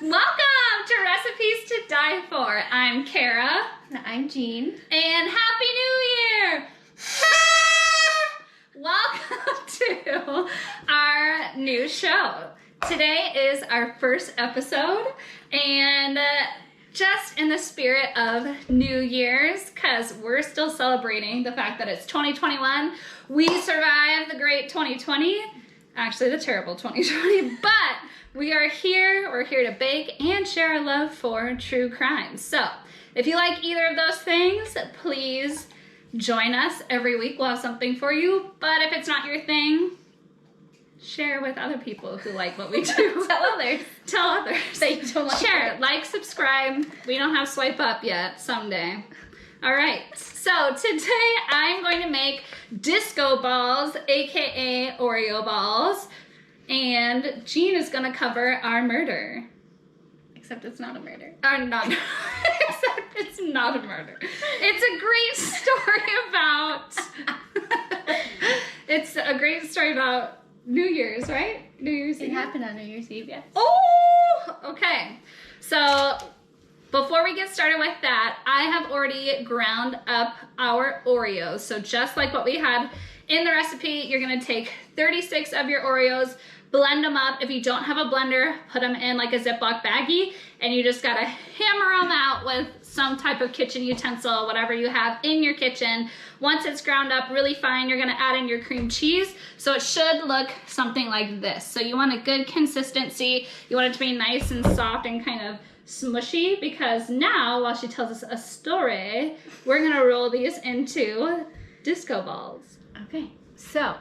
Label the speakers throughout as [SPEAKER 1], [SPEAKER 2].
[SPEAKER 1] Welcome to Recipes to Die For. I'm Kara.
[SPEAKER 2] And I'm Jean.
[SPEAKER 1] And Happy New Year! Welcome to our new show. Today is our first episode, and just in the spirit of New Year's, because we're still celebrating the fact that it's 2021. We survived the great 2020, actually the terrible 2020, but we are here. We're here to bake and share our love for true crime. So if you like either of those things, please join us every week. We'll have something for you. But if it's not your thing, share with other people who like what we do.
[SPEAKER 2] Tell others.
[SPEAKER 1] Tell others.
[SPEAKER 2] That you don't like
[SPEAKER 1] Share,
[SPEAKER 2] it.
[SPEAKER 1] like, subscribe. We don't have swipe up yet. Someday. All right. So today I'm going to make disco balls, aka Oreo balls, and Jean is going to cover our murder.
[SPEAKER 2] Except it's not a murder.
[SPEAKER 1] Not. Except it's not a murder. It's a great story about. It's a great story about New Year's, right? New Year's Eve.
[SPEAKER 2] It happened on New Year's Eve, yes.
[SPEAKER 1] Oh, okay. So before we get started with that, I have already ground up our Oreos. So just like what we had in the recipe, you're gonna take 36 of your Oreos, blend them up. If you don't have a blender, put them in like a Ziploc baggie, and you just gotta hammer them out with some type of kitchen utensil, whatever you have in your kitchen. Once it's ground up really fine, you're gonna add in your cream cheese. So it should look something like this. So you want a good consistency. You want it to be nice and soft and kind of smushy, because now, while she tells us a story, we're gonna roll these into disco balls.
[SPEAKER 2] Okay, so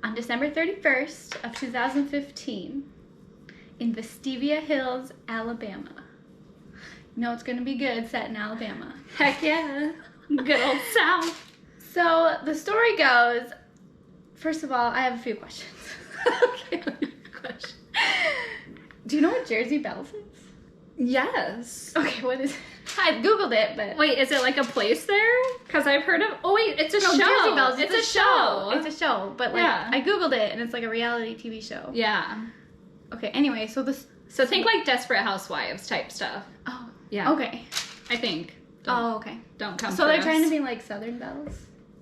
[SPEAKER 2] on December 31st of 2015, in Vestivia Hills, Alabama. You know it's gonna be good set in Alabama.
[SPEAKER 1] Heck yeah, good old South.
[SPEAKER 2] So the story goes, first of all, I have a few questions.
[SPEAKER 1] Okay, question.
[SPEAKER 2] Do you know what Jersey Bells is?
[SPEAKER 1] Yes.
[SPEAKER 2] Okay, what is it? I Googled it, but...
[SPEAKER 1] Wait, is it like a place there? Because I've heard of... Oh wait, it's a show.
[SPEAKER 2] Jersey Bells,
[SPEAKER 1] It's a show.
[SPEAKER 2] It's a show, but like,
[SPEAKER 1] Yeah.
[SPEAKER 2] I Googled it, and it's like a reality TV show.
[SPEAKER 1] Yeah.
[SPEAKER 2] Okay, anyway, so this...
[SPEAKER 1] So think like Desperate Housewives type stuff.
[SPEAKER 2] Oh,
[SPEAKER 1] Yeah.
[SPEAKER 2] okay.
[SPEAKER 1] I think.
[SPEAKER 2] Oh, okay.
[SPEAKER 1] Don't come
[SPEAKER 2] So
[SPEAKER 1] for
[SPEAKER 2] they're
[SPEAKER 1] us.
[SPEAKER 2] trying to be like Southern Bells?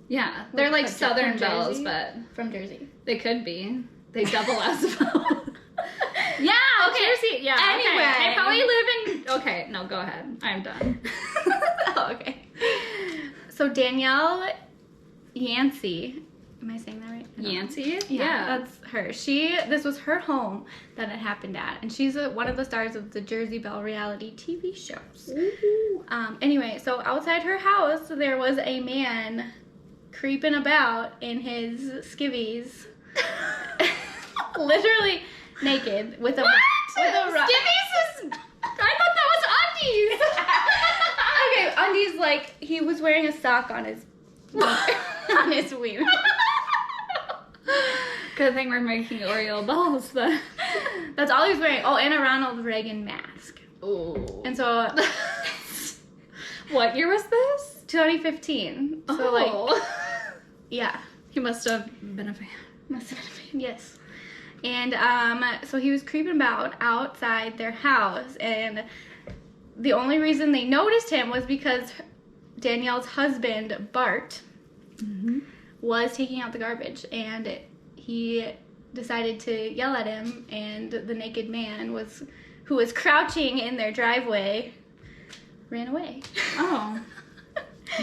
[SPEAKER 1] Yeah, they're like
[SPEAKER 2] From
[SPEAKER 1] Southern
[SPEAKER 2] Jersey?
[SPEAKER 1] bells, but
[SPEAKER 2] From Jersey.
[SPEAKER 1] they could be. They double as bells. Yeah,
[SPEAKER 2] Okay.
[SPEAKER 1] Jersey. Yeah.
[SPEAKER 2] Anyway.
[SPEAKER 1] Okay. They probably live in. Okay, no, go ahead. I'm done.
[SPEAKER 2] Oh, okay. So Danielle Yancey, am I saying that right? I don't know.
[SPEAKER 1] Yancey?
[SPEAKER 2] Yeah, that's her. This was her home that it happened at, and she's one of the stars of the Jersey Belle reality TV shows.
[SPEAKER 1] Ooh.
[SPEAKER 2] Anyway, so outside her house, there was a man creeping about in his skivvies, literally naked with a
[SPEAKER 1] What?
[SPEAKER 2] with a
[SPEAKER 1] Skivvies is. I thought that was undies.
[SPEAKER 2] Okay, undies, like he was wearing a sock on his on his wiener.
[SPEAKER 1] Good thing we're making Oreo balls, but.
[SPEAKER 2] That's all he was wearing. Oh, and a Ronald Reagan mask.
[SPEAKER 1] Ooh.
[SPEAKER 2] And so
[SPEAKER 1] What year was this?
[SPEAKER 2] 2015. So
[SPEAKER 1] Oh.
[SPEAKER 2] yeah,
[SPEAKER 1] He must have been a fan.
[SPEAKER 2] must have been, yes. And so he was creeping about outside their house, and the only reason they noticed him was because Danielle's husband, Bart, was taking out the garbage, and he decided to yell at him, and the naked man who was crouching in their driveway ran away.
[SPEAKER 1] Oh.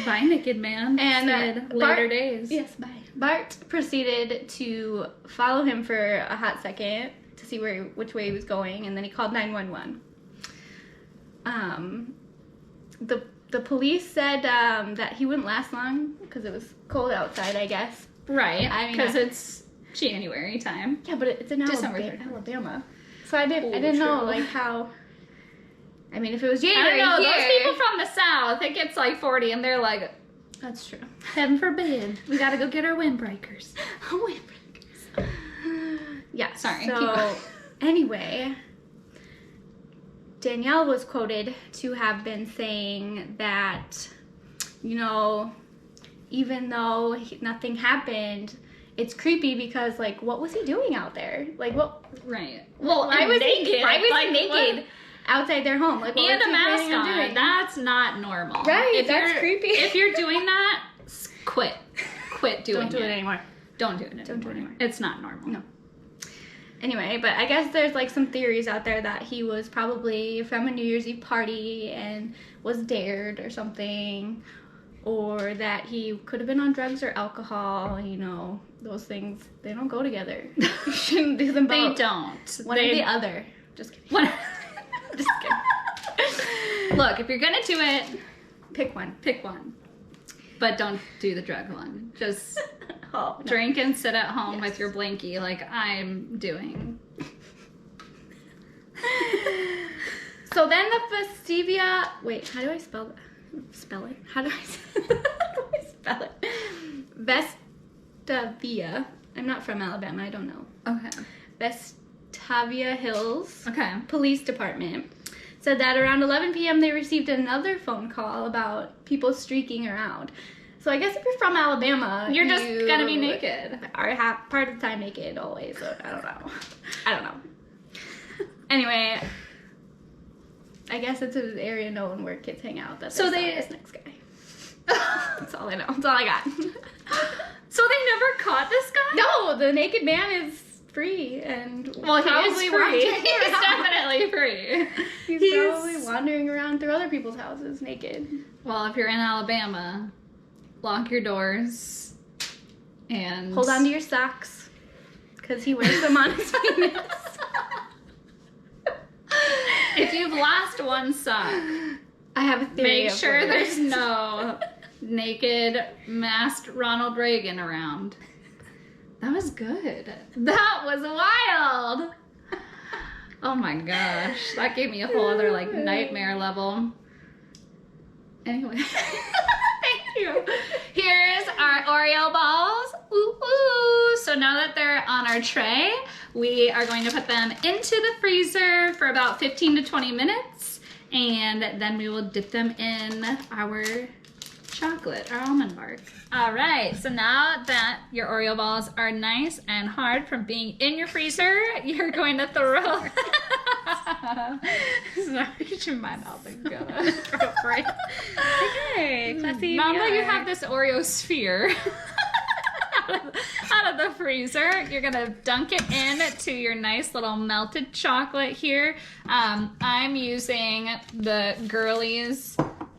[SPEAKER 1] Bye, naked man.
[SPEAKER 2] And
[SPEAKER 1] Said later
[SPEAKER 2] Bart-
[SPEAKER 1] days.
[SPEAKER 2] Yes, bye. Bart proceeded to follow him for a hot second to see which way he was going, and then he called 911. The police said that he wouldn't last long because it was cold outside, I guess.
[SPEAKER 1] Right.
[SPEAKER 2] I mean,
[SPEAKER 1] Because it's January time.
[SPEAKER 2] Yeah, but it's in
[SPEAKER 1] December
[SPEAKER 2] Alabama. So I didn't
[SPEAKER 1] Oh,
[SPEAKER 2] know
[SPEAKER 1] true.
[SPEAKER 2] like how. I mean, if it was
[SPEAKER 1] I
[SPEAKER 2] January
[SPEAKER 1] don't know.
[SPEAKER 2] here,
[SPEAKER 1] Those people from the South, it gets like 40 and they're like,
[SPEAKER 2] that's true.
[SPEAKER 1] heaven forbid. We got to go get our windbreakers.
[SPEAKER 2] Windbreakers. Yeah.
[SPEAKER 1] Sorry, keep
[SPEAKER 2] So
[SPEAKER 1] going.
[SPEAKER 2] anyway, Danielle was quoted to have been saying that, even though nothing happened, it's creepy because, like, what was he doing out there? Like, what?
[SPEAKER 1] Right.
[SPEAKER 2] Well,
[SPEAKER 1] Why was he naked?
[SPEAKER 2] Why was
[SPEAKER 1] Like,
[SPEAKER 2] he naked? outside their home. Like, what
[SPEAKER 1] And
[SPEAKER 2] was
[SPEAKER 1] a
[SPEAKER 2] he
[SPEAKER 1] mask
[SPEAKER 2] planning on
[SPEAKER 1] on.
[SPEAKER 2] doing?
[SPEAKER 1] That's not normal.
[SPEAKER 2] Right, that's creepy.
[SPEAKER 1] If you're doing that, quit. Quit doing
[SPEAKER 2] Don't do it anymore.
[SPEAKER 1] Don't do it anymore.
[SPEAKER 2] Don't do it anymore.
[SPEAKER 1] It's not normal.
[SPEAKER 2] No. Anyway, but I guess there's like some theories out there that he was probably from a New Year's Eve party and was dared or something, or that he could have been on drugs or alcohol. You know, those things, they don't go together. You shouldn't do them
[SPEAKER 1] They
[SPEAKER 2] both.
[SPEAKER 1] don't.
[SPEAKER 2] One or the other. Just kidding. Just kidding.
[SPEAKER 1] Look, if you're gonna do it,
[SPEAKER 2] Pick one.
[SPEAKER 1] pick one. But don't do the drug one. Just
[SPEAKER 2] Oh, no.
[SPEAKER 1] drink and sit at home
[SPEAKER 2] Yes.
[SPEAKER 1] with your blankie like I'm doing.
[SPEAKER 2] So then the Festivia. Wait, how do I spell it? How do I spell it? Vestavia. I'm not from Alabama. I don't know.
[SPEAKER 1] Okay.
[SPEAKER 2] Vestavia Hills
[SPEAKER 1] Okay.
[SPEAKER 2] Police Department said that around 11 p.m. they received another phone call about people streaking around. So I guess if you're from Alabama,
[SPEAKER 1] You're just
[SPEAKER 2] you
[SPEAKER 1] gonna be naked.
[SPEAKER 2] Are part of the time naked always. So I don't know. Anyway, I guess it's an area known where kids hang out. That's
[SPEAKER 1] So
[SPEAKER 2] so
[SPEAKER 1] they-
[SPEAKER 2] this next guy. That's all I know. That's all I got.
[SPEAKER 1] So they never caught this guy?
[SPEAKER 2] No, the naked man is free and
[SPEAKER 1] Well, he
[SPEAKER 2] probably
[SPEAKER 1] is free.
[SPEAKER 2] wandering
[SPEAKER 1] He's
[SPEAKER 2] around.
[SPEAKER 1] definitely free.
[SPEAKER 2] He's probably wandering around through other people's houses naked.
[SPEAKER 1] Well, if you're in Alabama, lock your doors and
[SPEAKER 2] Hold on to your socks, because he wears them on his penis.
[SPEAKER 1] If you've lost one sock,
[SPEAKER 2] I have a theory.
[SPEAKER 1] make
[SPEAKER 2] of
[SPEAKER 1] sure
[SPEAKER 2] what it
[SPEAKER 1] there's
[SPEAKER 2] is.
[SPEAKER 1] no naked masked Ronald Reagan around. That was good. That was wild. Oh my gosh. That gave me a whole other like nightmare level. Anyway. Thank you. Here's our Oreo balls. Ooh, ooh. So now that they're on our tray, we are going to put them into the freezer for about 15 to 20 minutes. And then we will dip them in our chocolate, our almond bark. All right, so now that your Oreo balls are nice and hard from being in your freezer, you're going to throw. Sorry, reach in my mouth and go. Go for it.
[SPEAKER 2] Okay, classy.
[SPEAKER 1] Now that you
[SPEAKER 2] VR.
[SPEAKER 1] have this Oreo sphere out of the freezer, you're gonna dunk it in to your nice little melted chocolate here. I'm using the Girlies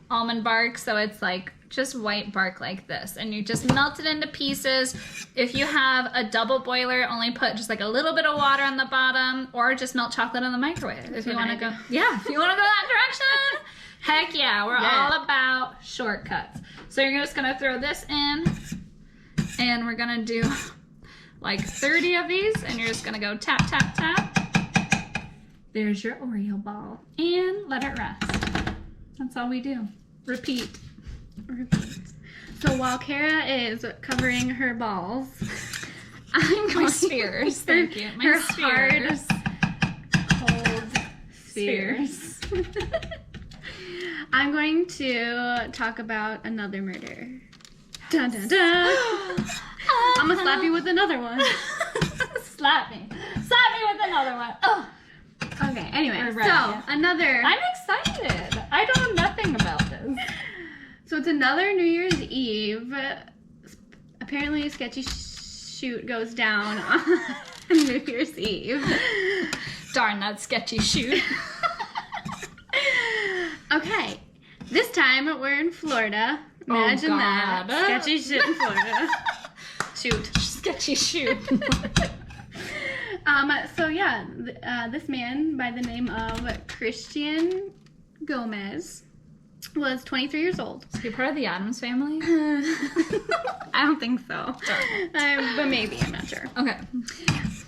[SPEAKER 1] almond bark, so it's like just white bark like this, and you just melt it into pieces. If you have a double boiler, only put just like a little bit of water on the bottom, or just melt chocolate in the microwave if you want to go. Yeah, if you want to go that direction. Heck yeah, we're all about shortcuts. So you're just gonna throw this in, and we're gonna do like 30 of these, and you're just gonna go tap, tap, tap. There's your Oreo ball, and let it rest. That's all we do. Repeat.
[SPEAKER 2] So while Kara is covering her balls, I'm
[SPEAKER 1] My
[SPEAKER 2] going
[SPEAKER 1] spheres, thank you. My
[SPEAKER 2] her
[SPEAKER 1] spheres.
[SPEAKER 2] hard, cold spheres. I'm going to talk about another murder. Dun dun dun. I'm gonna slap you with another one.
[SPEAKER 1] Slap me. Slap me with another one. Oh,
[SPEAKER 2] Okay, anyway,
[SPEAKER 1] We're
[SPEAKER 2] so
[SPEAKER 1] ready, yeah.
[SPEAKER 2] another.
[SPEAKER 1] I'm excited. I don't know nothing about this.
[SPEAKER 2] So it's another New Year's Eve. Apparently, a sketchy shoot goes down on New Year's Eve.
[SPEAKER 1] Darn that sketchy shoot.
[SPEAKER 2] Okay, this time we're in Florida. Imagine that.
[SPEAKER 1] God.
[SPEAKER 2] Sketchy shit in Florida. Shoot.
[SPEAKER 1] Sketchy shoot.
[SPEAKER 2] So yeah, this man by the name of Christian Gomez was 23 years old.
[SPEAKER 1] Is he part of the Addams family?
[SPEAKER 2] I don't think so. But maybe, I'm not sure.
[SPEAKER 1] Okay.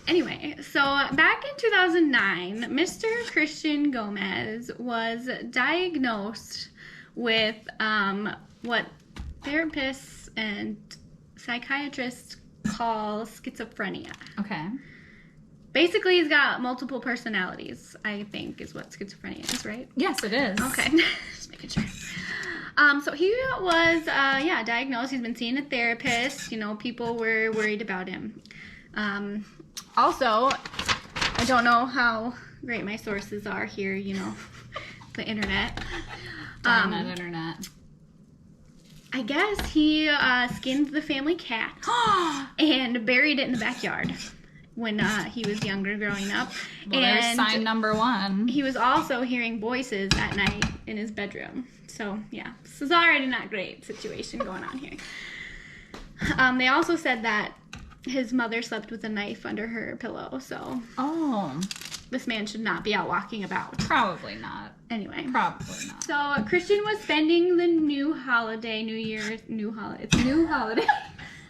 [SPEAKER 2] Anyway, so back in 2009, Mr. Christian Gomez was diagnosed with what therapists and psychiatrists call schizophrenia.
[SPEAKER 1] Okay.
[SPEAKER 2] Basically, he's got multiple personalities, I think, is what schizophrenia is, right?
[SPEAKER 1] Yes, it is.
[SPEAKER 2] Okay. Just making sure. So he was, diagnosed. He's been seeing a therapist. You know, people were worried about him. Also, I don't know how great my sources are here, you know, the internet.
[SPEAKER 1] Darn that internet.
[SPEAKER 2] I guess he skinned the family cat and buried it in the backyard when he was younger, growing up.
[SPEAKER 1] Well, there's sign number one.
[SPEAKER 2] He was also hearing voices at night in his bedroom. So, yeah, this is already not a great situation going on here. They also said that his mother slept with a knife under her pillow, so...
[SPEAKER 1] Oh.
[SPEAKER 2] This man should not be out walking about.
[SPEAKER 1] Probably not.
[SPEAKER 2] Anyway.
[SPEAKER 1] Probably not.
[SPEAKER 2] So, Christian was spending the new holiday. It's new holiday.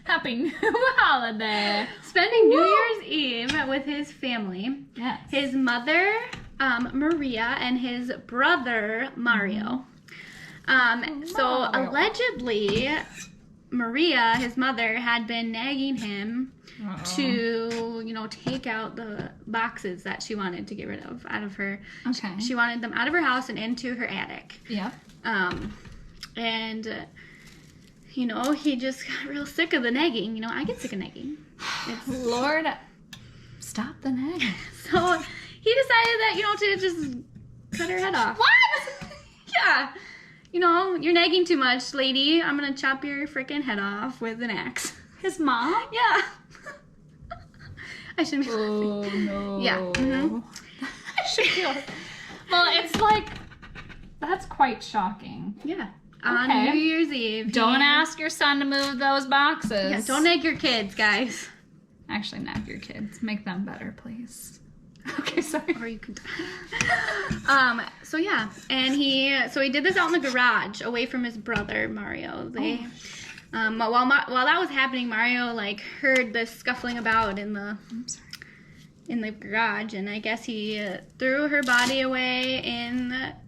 [SPEAKER 1] Happy New Holiday.
[SPEAKER 2] Spending New Year's Eve with his family.
[SPEAKER 1] Yes.
[SPEAKER 2] His mother, Maria, and his brother, Mario. So, allegedly, Maria, his mother, had been nagging him to, you know, take out the boxes that she wanted to get rid of out of her.
[SPEAKER 1] Okay.
[SPEAKER 2] She wanted them out of her house and into her attic.
[SPEAKER 1] Yeah.
[SPEAKER 2] And, you know, he just got real sick of the nagging. You know, I get sick of nagging.
[SPEAKER 1] Lord, stop the nagging.
[SPEAKER 2] So he decided that, you know, to just cut her head off.
[SPEAKER 1] What?
[SPEAKER 2] Yeah. You know, you're nagging too much, lady. I'm going to chop your freaking head off with an axe.
[SPEAKER 1] His mom?
[SPEAKER 2] Yeah. I shouldn't be laughing.
[SPEAKER 1] Oh, no.
[SPEAKER 2] Yeah. Mm-hmm.
[SPEAKER 1] I should feel... Well, it's like... That's quite shocking.
[SPEAKER 2] Yeah. On
[SPEAKER 1] Okay.
[SPEAKER 2] New Year's Eve.
[SPEAKER 1] Don't ask your son to move those boxes.
[SPEAKER 2] Yeah, don't nag your kids, guys.
[SPEAKER 1] Actually, nag your kids. Make them better, please. Okay, sorry.
[SPEAKER 2] Or you could. So yeah, and he did this out in the garage, away from his brother Mario. They, while that was happening, Mario like heard this scuffling about in the garage, and I guess he threw her body away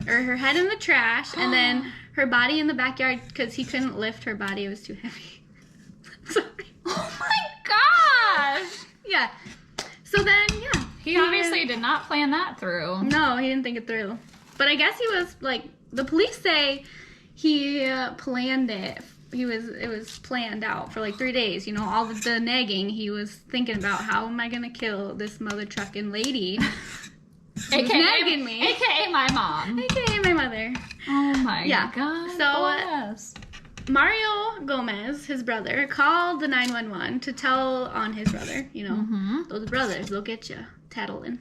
[SPEAKER 2] her head in the trash, and then her body in the backyard because he couldn't lift her body; it was too heavy. Sorry.
[SPEAKER 1] Oh my gosh!
[SPEAKER 2] Yeah. So then, yeah.
[SPEAKER 1] He obviously did not plan that through.
[SPEAKER 2] No, he didn't think it through. But I guess he was like, the police say he planned it. It was planned out for like 3 days. You know, all of the nagging, he was thinking about how am I going to kill this mother trucking lady who's nagging me.
[SPEAKER 1] AKA my mom.
[SPEAKER 2] AKA my mother.
[SPEAKER 1] Oh my
[SPEAKER 2] Yeah.
[SPEAKER 1] God.
[SPEAKER 2] So,
[SPEAKER 1] bless.
[SPEAKER 2] Mario Gomez, his brother, called the 911 to tell on his brother. You know, those brothers, they'll get you tattling.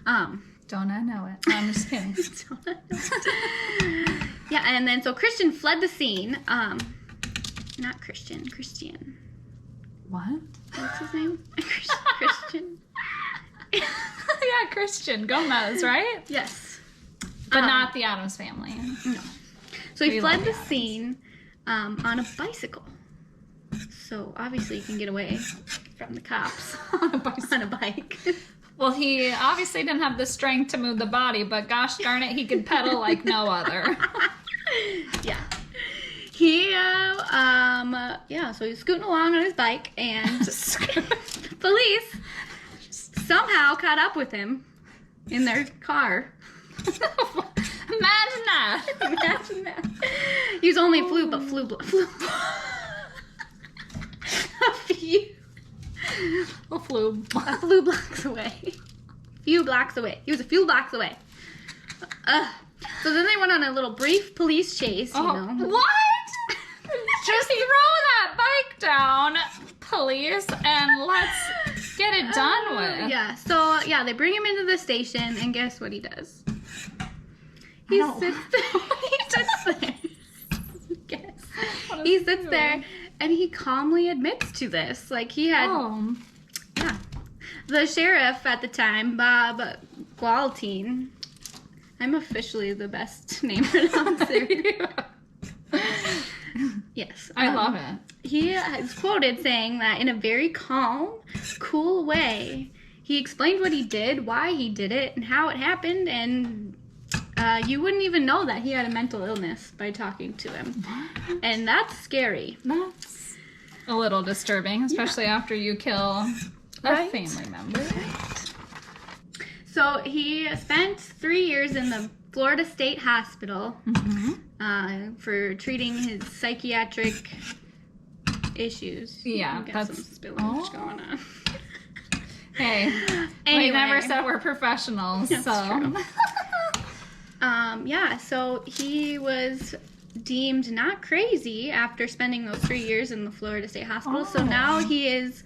[SPEAKER 1] Don't I know it? I'm just kidding.
[SPEAKER 2] Yeah, and then so Christian fled the scene. Not Christian.
[SPEAKER 1] What?
[SPEAKER 2] What's his name? Christian.
[SPEAKER 1] Yeah, Christian Gomez, right?
[SPEAKER 2] Yes.
[SPEAKER 1] But not the Addams Family.
[SPEAKER 2] No. So he
[SPEAKER 1] We
[SPEAKER 2] fled
[SPEAKER 1] love
[SPEAKER 2] the
[SPEAKER 1] Addams.
[SPEAKER 2] scene on a bicycle. So obviously you can get away from the cops on a bike.
[SPEAKER 1] Well, he obviously didn't have the strength to move the body, but gosh darn it, he could pedal like no other.
[SPEAKER 2] Yeah. He, so he's scooting along on his bike, and police somehow caught up with him in their car.
[SPEAKER 1] Imagine that.
[SPEAKER 2] Imagine that. He was only flew a few blocks away. He was a few blocks away. So then they went on a little brief police chase, you know.
[SPEAKER 1] What? Just throw that bike down, police, and let's get it done with.
[SPEAKER 2] Yeah, so, they bring him into the station, and guess what he does? He sits there. He sits there, and he calmly admits to this. Like, he had...
[SPEAKER 1] Oh.
[SPEAKER 2] Yeah. The sheriff at the time, Bob Gualtine. I'm officially the best name pronouncer. Yes.
[SPEAKER 1] I love it.
[SPEAKER 2] He is quoted saying that in a very calm, cool way, he explained what he did, why he did it, and how it happened, and you wouldn't even know that he had a mental illness by talking to him. And that's scary.
[SPEAKER 1] That's a little disturbing, especially after you kill a family member.
[SPEAKER 2] So he spent 3 years in the Florida State Hospital for treating his psychiatric issues.
[SPEAKER 1] Yeah,
[SPEAKER 2] Got
[SPEAKER 1] that's
[SPEAKER 2] some spillage going on.
[SPEAKER 1] Hey,
[SPEAKER 2] Anyway.
[SPEAKER 1] we never said we're professionals,
[SPEAKER 2] That's
[SPEAKER 1] so.
[SPEAKER 2] true. Yeah, so he was deemed not crazy after spending those 3 years in the Florida State Hospital. So
[SPEAKER 1] Oh.
[SPEAKER 2] now he is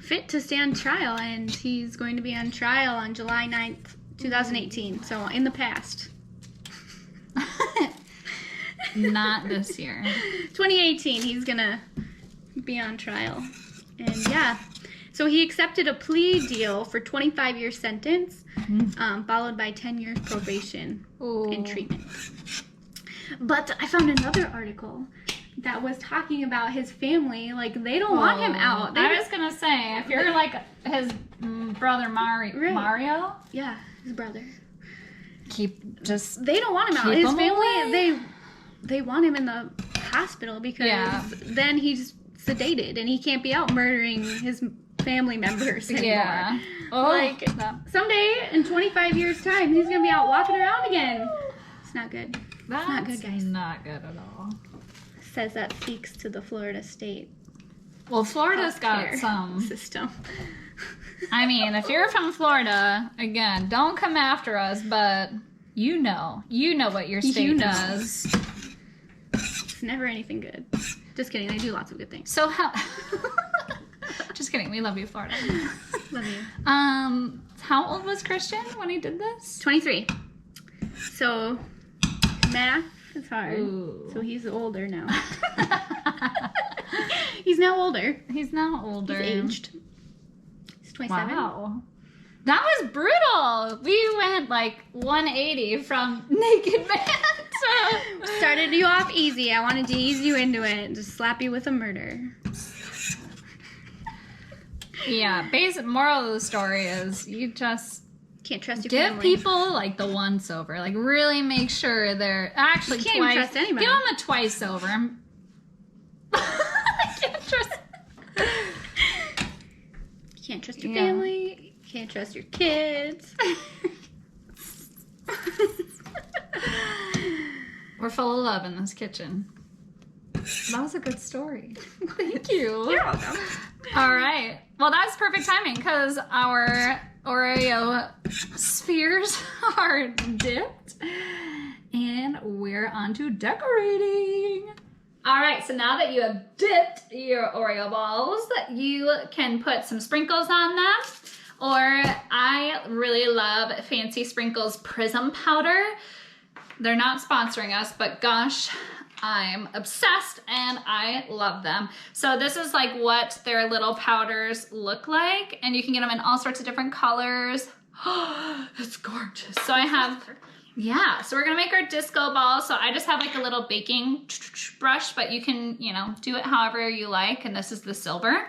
[SPEAKER 2] fit to stand trial, and he's going to be on trial on July 9th, 2018. So in the past.
[SPEAKER 1] Not this year.
[SPEAKER 2] 2018, he's gonna be on trial. And yeah, so he accepted a plea deal for 25-year sentence, followed by 10 years probation and treatment. But I found another article that was talking about his family. Like, they don't want him out.
[SPEAKER 1] I was gonna say, if you're like his brother Mario,
[SPEAKER 2] Yeah, his brother.
[SPEAKER 1] they
[SPEAKER 2] They don't want him out.
[SPEAKER 1] Keep
[SPEAKER 2] His
[SPEAKER 1] him
[SPEAKER 2] family,
[SPEAKER 1] away.
[SPEAKER 2] they want him in the hospital because then he's sedated and he can't be out murdering his family members anymore.
[SPEAKER 1] Yeah.
[SPEAKER 2] Like, someday in 25 years' time, he's gonna be out walking around again. It's not good.
[SPEAKER 1] That's
[SPEAKER 2] not good, guys.
[SPEAKER 1] Not good at all.
[SPEAKER 2] Says that speaks to the Florida State
[SPEAKER 1] Well, Florida's got
[SPEAKER 2] healthcare
[SPEAKER 1] some.
[SPEAKER 2] system.
[SPEAKER 1] I mean, if you're from Florida, again, don't come after us, but you know what your state
[SPEAKER 2] You know.
[SPEAKER 1] does.
[SPEAKER 2] It's never anything good. Just kidding. They do lots of good things.
[SPEAKER 1] So how? Just kidding. We love you, Florida.
[SPEAKER 2] Love you.
[SPEAKER 1] How old was Christian when he did this?
[SPEAKER 2] 23. So math is hard.
[SPEAKER 1] Ooh.
[SPEAKER 2] So he's older now. He's now older.
[SPEAKER 1] He's now older.
[SPEAKER 2] He's aged. He's 27.
[SPEAKER 1] Wow. That was brutal. We went like 180 from naked man to...
[SPEAKER 2] Started you off easy. I wanted to ease you into it and just slap you with a murder.
[SPEAKER 1] Yeah, basic moral of the story is you just
[SPEAKER 2] Can't trust your
[SPEAKER 1] give
[SPEAKER 2] family.
[SPEAKER 1] people like the once over. Like really make sure they're actually
[SPEAKER 2] You can't even
[SPEAKER 1] twice.
[SPEAKER 2] trust anybody.
[SPEAKER 1] Give them a twice over. I can't trust.
[SPEAKER 2] You can't trust your
[SPEAKER 1] Yeah.
[SPEAKER 2] family. You can't trust your kids.
[SPEAKER 1] We're full of love in this kitchen. That was a good story. Thank you.
[SPEAKER 2] You're welcome.
[SPEAKER 1] All right. Well, that's perfect timing because our Oreo spheres are dipped and we're on to decorating. All right, so now that you have dipped your Oreo balls, you can put some sprinkles on them. Or I really love Fancy Sprinkles Prism Powder. They're not sponsoring us, but gosh, I'm obsessed and I love them. So this is like what their little powders look like, and you can get them in all sorts of different colors. It's gorgeous. So I have, yeah, so we're gonna make our disco ball. So I just have like a little baking brush, but you can, do it however you like, and this is the silver.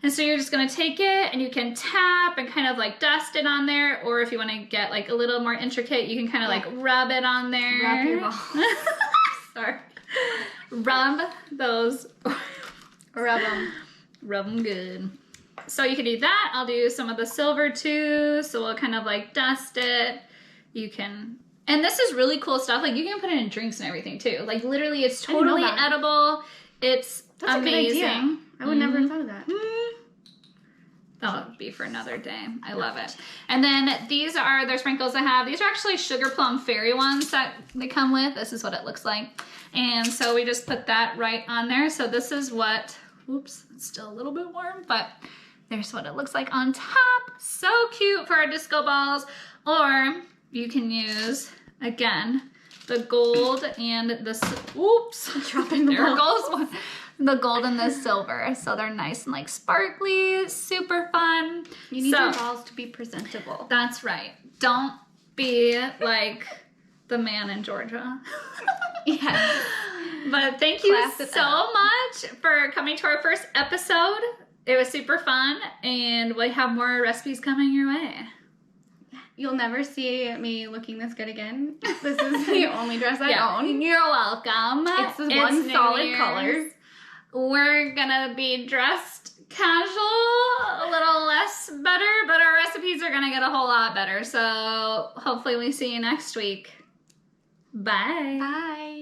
[SPEAKER 1] And so you're just gonna take it and you can tap and kind of like dust it on there, or if you wanna get like a little more intricate, you can kind of like rub it on there.
[SPEAKER 2] Rub your ball.
[SPEAKER 1] Sorry. Rub those.
[SPEAKER 2] Rub them.
[SPEAKER 1] Rub them good. So you can do that. I'll do some of the silver too. So we'll kind of like dust it. You can, and this is really cool stuff. Like you can put it in drinks and everything too. Like literally it's totally
[SPEAKER 2] that.
[SPEAKER 1] edible. It's
[SPEAKER 2] That's
[SPEAKER 1] amazing.
[SPEAKER 2] a good idea. I would never have thought of that.
[SPEAKER 1] That would be for another day. I love it. And then these are their sprinkles I have. These are actually sugar plum fairy ones that they come with. This is what it looks like. And so we just put that right on there. So this is what, oops, it's still a little bit warm, but there's what it looks like on top. So cute for our disco balls. Or you can use, again, the gold and the, oops,
[SPEAKER 2] Dropping the
[SPEAKER 1] there
[SPEAKER 2] balls.
[SPEAKER 1] goes one. The gold and the silver. So they're nice and like sparkly, super fun.
[SPEAKER 2] You need
[SPEAKER 1] So-
[SPEAKER 2] your balls to be presentable.
[SPEAKER 1] That's right. Don't be like the man in Georgia.
[SPEAKER 2] Yeah.
[SPEAKER 1] But thank you
[SPEAKER 2] Class it
[SPEAKER 1] so
[SPEAKER 2] up.
[SPEAKER 1] much for coming to our first episode. It was super fun, and we have more recipes coming your way.
[SPEAKER 2] You'll never see me looking this good again. This is the only dress I own.
[SPEAKER 1] You're welcome.
[SPEAKER 2] It's this one
[SPEAKER 1] New
[SPEAKER 2] solid
[SPEAKER 1] Year's.
[SPEAKER 2] color.
[SPEAKER 1] We're gonna be dressed casual, a little less better, but our recipes are gonna get a whole lot better. So hopefully we see you next week. Bye.
[SPEAKER 2] Bye.